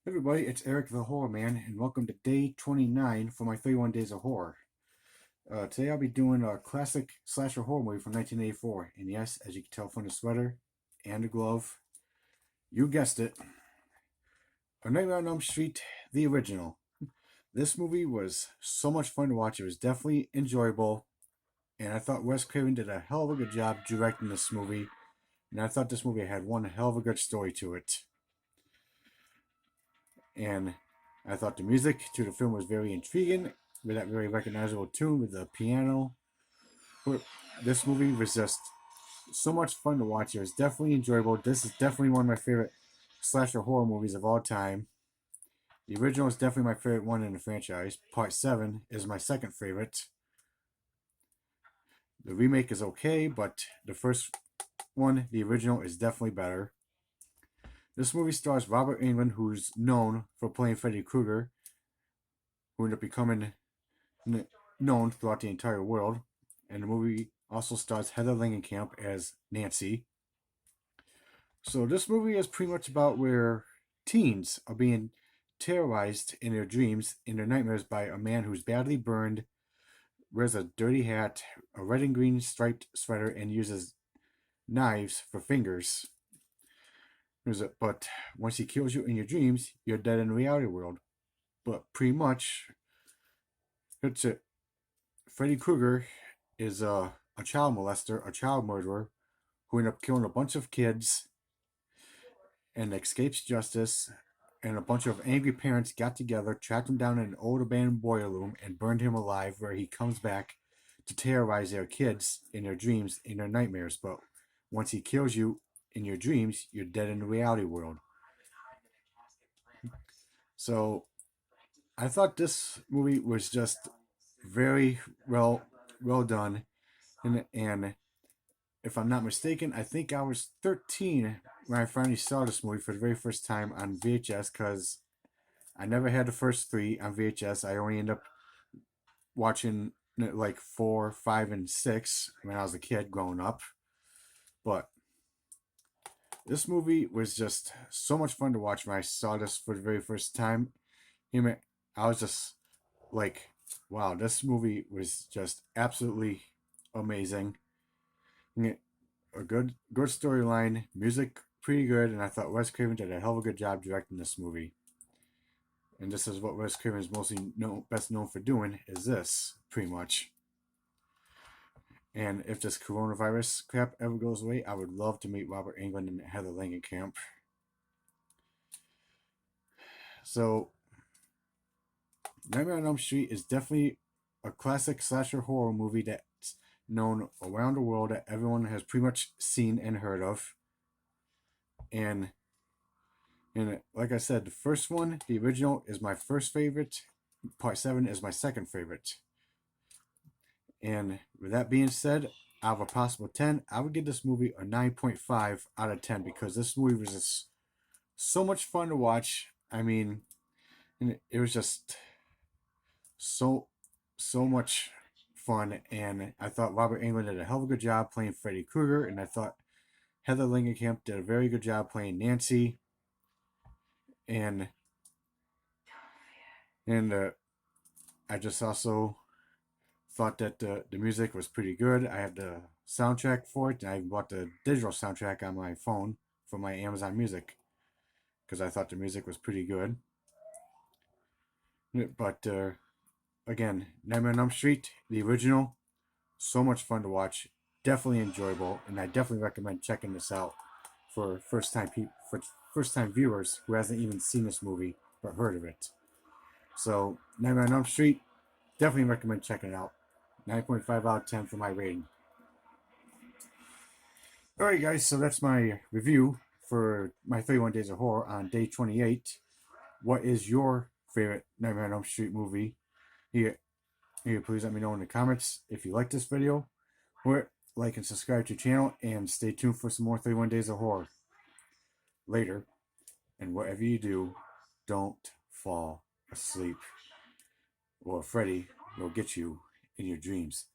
Hey everybody, it's Eric the Horror Man, and welcome to day 29 for my 31 Days of Horror. Today I'll be doing a classic slasher horror movie from 1984, and yes, as you can tell from the sweater and the glove, you guessed it, A Nightmare on Elm Street, the original. This movie was so much fun to watch. It was definitely enjoyable, and I thought Wes Craven did a hell of a good job directing this movie, and I thought this movie had one hell of a good story to it. And I thought the music to the film was very intriguing, with that very recognizable tune with the piano. But this movie was just so much fun to watch. It was definitely enjoyable. This is definitely one of my favorite slasher horror movies of all time. The original is definitely my favorite one in the franchise. Part 7 is my second favorite. The remake is okay, but the first one, the original, is definitely better. This movie stars Robert Englund, who's known for playing Freddy Krueger, who ended up becoming known throughout the entire world. And the movie also stars Heather Langenkamp as Nancy. So this movie is pretty much about where teens are being terrorized in their dreams, in their nightmares, by a man who's badly burned, wears a dirty hat, a red and green striped sweater, and uses knives for fingers. But once he kills you in your dreams, you're dead in the reality world. But pretty much, that's it. Freddy Krueger is a child molester, a child murderer, who ended up killing a bunch of kids and escapes justice. And a bunch of angry parents got together, tracked him down in an old abandoned boiler room, and burned him alive, where he comes back to terrorize their kids in their dreams, in their nightmares. But once he kills you in your dreams, you're dead in the reality world. So I thought this movie was just very well done, and if I'm not mistaken, I think I was 13 when I finally saw this movie for the very first time on VHS, because I never had the first three on VHS. I only ended up watching like 4, 5, and 6 when I was a kid growing up. But this movie was just so much fun to watch when I saw this for the very first time. I was just like, wow, this movie was just absolutely amazing. A good storyline, music pretty good, and I thought Wes Craven did a hell of a good job directing this movie. And this is what Wes Craven is best known for doing, is this, pretty much. And if this coronavirus crap ever goes away, I would love to meet Robert Englund and Heather Langenkamp. So, Nightmare on Elm Street is definitely a classic slasher horror movie that's known around the world, that everyone has pretty much seen and heard of. And like I said, the first one, the original, is my first favorite. Part 7 is my second favorite. And with that being said, out of a possible 10, I would give this movie a 9.5 out of 10, because this movie was just so much fun to watch. I mean, it was just so much fun, and I thought Robert Englund did a hell of a good job playing Freddy Krueger, and I thought Heather Langenkamp did a very good job playing Nancy, and and I just also thought that the music was pretty good. I have the soundtrack for it, and I even bought the digital soundtrack on my phone for my Amazon Music, because I thought the music was pretty good. But again, Nightmare on Elm Street, the original, so much fun to watch, definitely enjoyable, and I definitely recommend checking this out for first time viewers who hasn't even seen this movie but heard of it. So Nightmare on Elm Street, definitely recommend checking it out. 9.5 out of 10 for my rating. Alright guys, so that's my review for my 31 Days of Horror on day 28. What is your favorite Nightmare on Elm Street movie? Here, please let me know in the comments if you like this video. Or like and subscribe to the channel, and stay tuned for some more 31 Days of Horror later. And whatever you do, don't fall asleep, or Freddy will get you in your dreams.